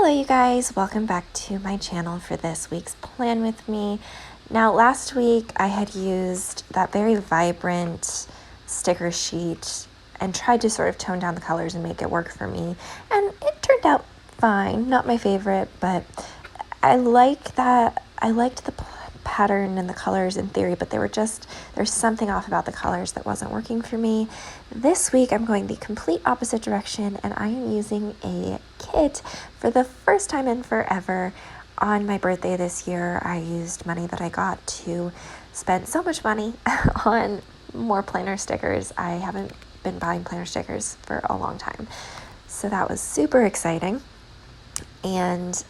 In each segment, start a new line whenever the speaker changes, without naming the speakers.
Hello you guys, welcome back to my channel for this week's Plan With Me. Now last week I had used that very vibrant sticker sheet and tried to sort of tone down the colors and make it work for me, and it turned out fine. Not my favorite, but I liked the pattern and the colors in theory, but there's something off about the colors that wasn't working for me. This week I'm going the complete opposite direction, and I am using a kit for the first time in forever. On my birthday this year, I used money that I got to spend so much money on more planner stickers. I haven't been buying planner stickers for a long time, so that was super exciting. And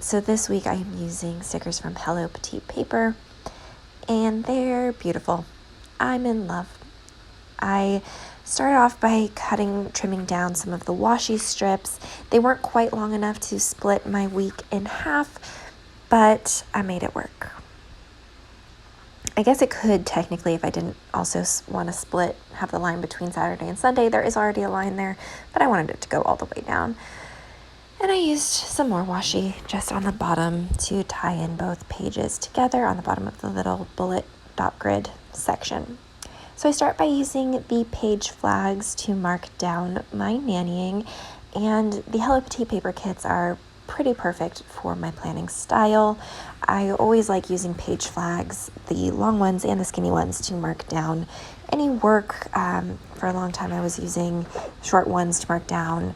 so this week I am using stickers from Hello Petite Paper, and they're beautiful. I'm in love. I started off by trimming down some of the washi strips. They weren't quite long enough to split my week in half, but I made it work. I guess it could technically, if I didn't also want to have the line between Saturday and Sunday. There is already a line there, but I wanted it to go all the way down. And I used some more washi just on the bottom to tie in both pages together on the bottom of the little bullet dot grid section. So I start by using the page flags to mark down my nannying, and the Hello Petite Paper kits are pretty perfect for my planning style. I always like using page flags, the long ones and the skinny ones, to mark down any work. For a long time I was using short ones to mark down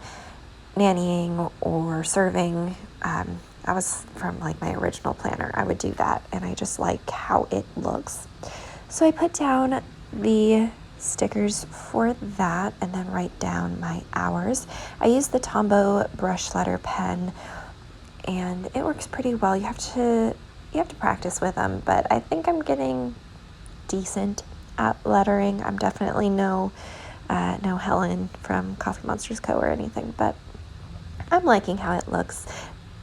nannying or serving. I was from like my original planner. I would do that, and I just like how it looks. So I put down the stickers for that and then write down my hours. I use the Tombow brush letter pen, and it works pretty well. You have to practice with them, but I think I'm getting decent at lettering. I'm definitely no Helen from Coffee Monsters Co. or anything, but I'm liking how it looks.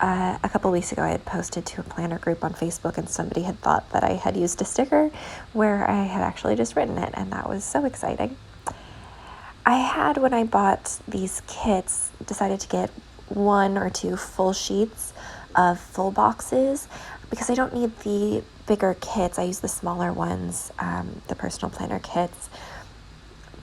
A couple weeks ago I had posted to a planner group on Facebook, and somebody had thought that I had used a sticker where I had actually just written it, and that was so exciting. I had, when I bought these kits, decided to get 1 or 2 full sheets of full boxes because I don't need the bigger kits. I use the smaller ones, the personal planner kits.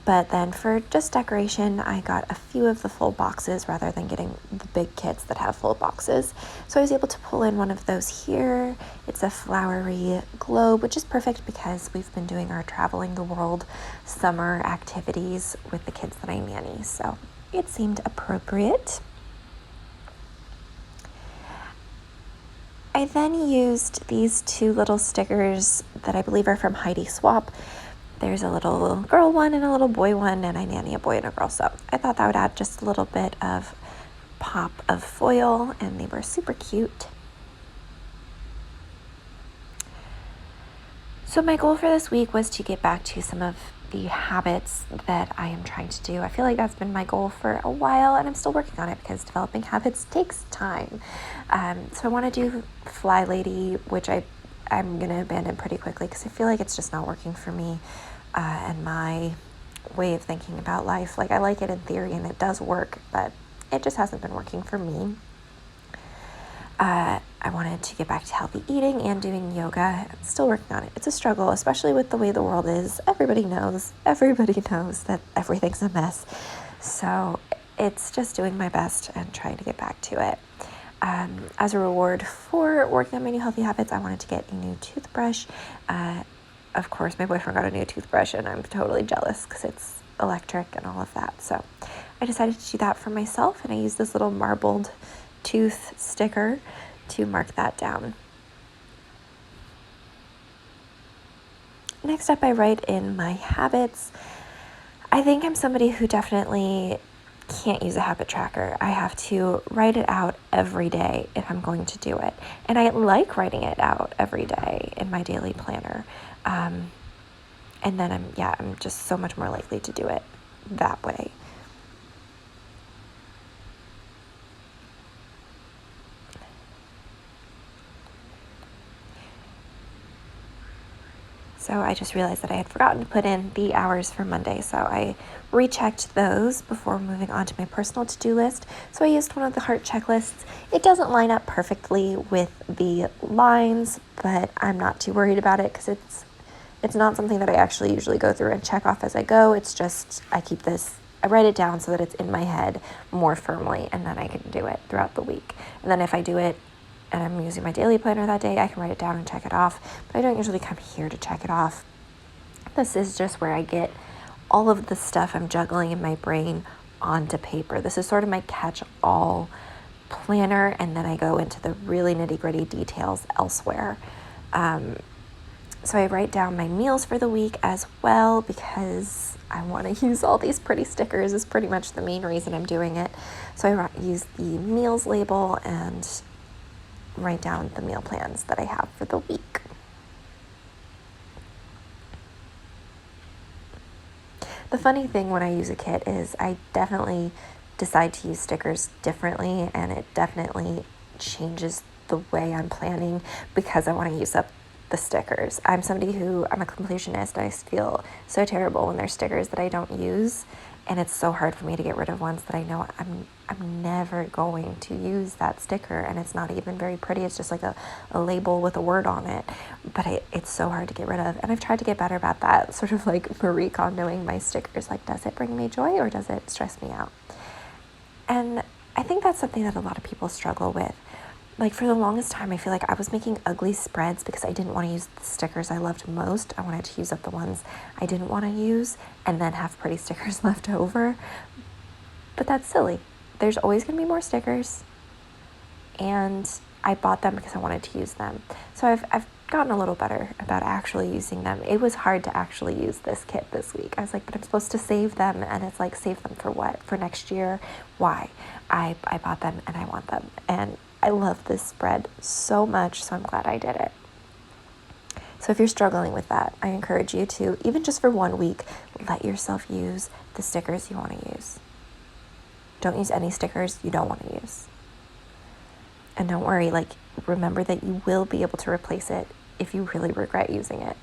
But then for just decoration, I got a few of the full boxes rather than getting the big kits that have full boxes. So I was able to pull in one of those here. It's a flowery globe, which is perfect because we've been doing our traveling the world summer activities with the kids that I nanny. So it seemed appropriate. I then used these 2 little stickers that I believe are from Heidi Swap. There's a little girl one and a little boy one, and I nanny a boy and a girl, so I thought that would add just a little bit of pop of foil, and they were super cute. So my goal for this week was to get back to some of the habits that I am trying to do. I feel like that's been my goal for a while, and I'm still working on it because developing habits takes time. So I want to do Fly Lady, which I'm going to abandon pretty quickly because I feel like it's just not working for me and my way of thinking about life. Like, I like it in theory and it does work, but it just hasn't been working for me. I wanted to get back to healthy eating and doing yoga. I'm still working on it. It's a struggle, especially with the way the world is. Everybody knows that everything's a mess. So it's just doing my best and trying to get back to it. As a reward for working on my new healthy habits, I wanted to get a new toothbrush. Of course, my boyfriend got a new toothbrush, and I'm totally jealous because it's electric and all of that. So I decided to do that for myself, and I used this little marbled tooth sticker to mark that down. Next up, I write in my habits. I think I'm somebody who definitely can't use a habit tracker. I have to write it out every day if I'm going to do it. And I like writing it out every day in my daily planner. And then I'm just so much more likely to do it that way. So I just realized that I had forgotten to put in the hours for Monday. So I rechecked those before moving on to my personal to-do list. So I used one of the heart checklists. It doesn't line up perfectly with the lines, but I'm not too worried about it because it's not something that I actually usually go through and check off as I go. It's just I write it down so that it's in my head more firmly, and then I can do it throughout the week. And then if I do it and I'm using my daily planner that day, I can write it down and check it off. But I don't usually come here to check it off. This is just where I get all of the stuff I'm juggling in my brain onto paper. This is sort of my catch-all planner, and then I go into the really nitty-gritty details elsewhere. So I write down my meals for the week as well because I want to use all these pretty stickers is pretty much the main reason I'm doing it. So I use the meals label and write down the meal plans that I have for the week. The funny thing when I use a kit is I definitely decide to use stickers differently, and it definitely changes the way I'm planning because I want to use up the stickers. I'm a completionist. I feel so terrible when there's stickers that I don't use, and it's so hard for me to get rid of ones that I know I'm never going to use that sticker, and it's not even very pretty. It's just like a label with a word on it, but it's so hard to get rid of, and I've tried to get better about that, sort of like Marie Kondoing my stickers, like, does it bring me joy or does it stress me out? And I think that's something that a lot of people struggle with. Like, for the longest time, I feel like I was making ugly spreads because I didn't want to use the stickers I loved most. I wanted to use up the ones I didn't want to use and then have pretty stickers left over. But that's silly. There's always going to be more stickers, and I bought them because I wanted to use them. So I've gotten a little better about actually using them. It was hard to actually use this kit this week. I was like, but I'm supposed to save them, and it's like, save them for what? For next year? Why? I bought them and I want them, and I love this spread so much, so I'm glad I did it. So if you're struggling with that, I encourage you to, even just for 1 week, let yourself use the stickers you want to use. Don't use any stickers you don't want to use. And don't worry, remember that you will be able to replace it if you really regret using it.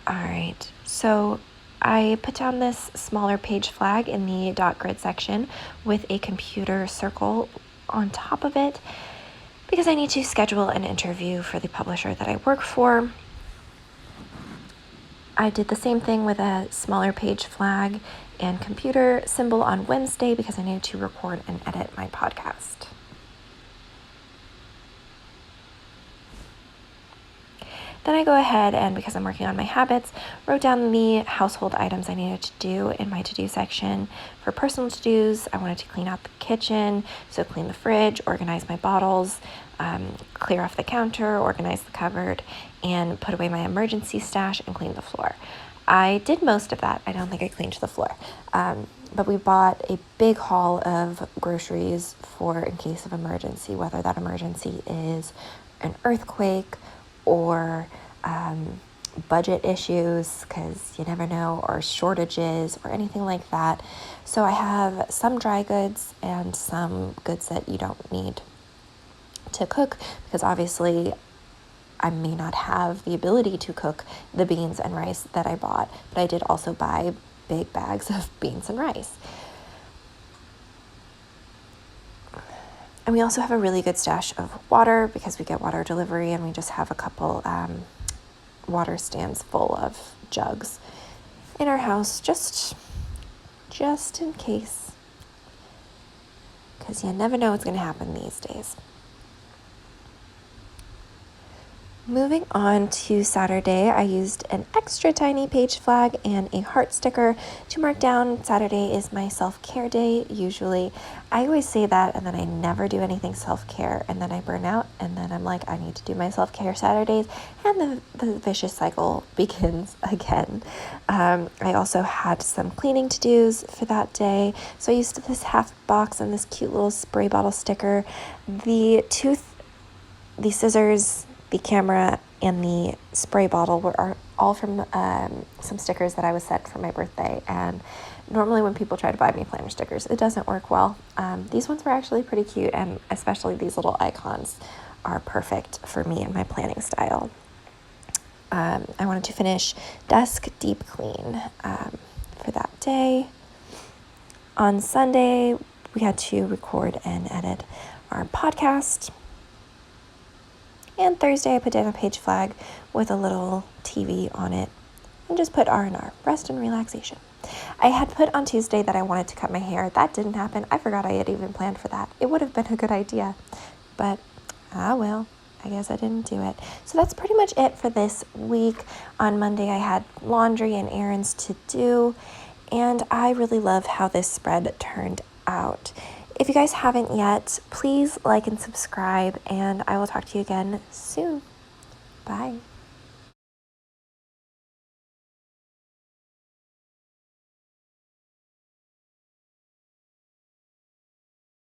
All right, so I put down this smaller page flag in the dot grid section with a computer circle on top of it because I need to schedule an interview for the publisher that I work for. I did the same thing with a smaller page flag and computer symbol on Wednesday because I needed to record and edit my podcast. Then I go ahead and, because I'm working on my habits, wrote down the household items I needed to do in my to-do section. For personal to-dos, I wanted to clean out the kitchen, so clean the fridge, organize my bottles, clear off the counter, organize the cupboard, and put away my emergency stash and clean the floor. I did most of that. I don't think I cleaned the floor. But we bought a big haul of groceries for in case of emergency, whether that emergency is an earthquake or budget issues, because you never know, or shortages or anything like that. So I have some dry goods and some goods that you don't need to cook, because obviously I may not have the ability to cook the beans and rice that I bought, but I did also buy big bags of beans and rice. And we also have a really good stash of water because we get water delivery, and we just have a couple water stands full of jugs in our house, just in case, because you never know what's going to happen these days. Moving on to Saturday, I used an extra tiny page flag and a heart sticker to mark down Saturday is my self-care day. Usually, I always say that and then I never do anything self-care, and then I burn out, and then I'm like, I need to do my self-care Saturdays, and the vicious cycle begins again. I also had some cleaning to-dos for that day, so I used this half box and this cute little spray bottle sticker. The scissors, the camera, and the spray bottle are all from some stickers that I was sent for my birthday. And normally when people try to buy me planner stickers, it doesn't work well. These ones were actually pretty cute, and especially these little icons are perfect for me and my planning style. I wanted to finish desk deep clean for that day. On Sunday, we had to record and edit our podcast. And Thursday, I put down a page flag with a little TV on it and just put R&R, rest and relaxation. I had put on Tuesday that I wanted to cut my hair. That didn't happen. I forgot I had even planned for that. It would have been a good idea, but well, I guess I didn't do it. So that's pretty much it for this week. On Monday, I had laundry and errands to do, and I really love how this spread turned out. If you guys haven't yet, please like and subscribe, and I will talk to you again soon. Bye.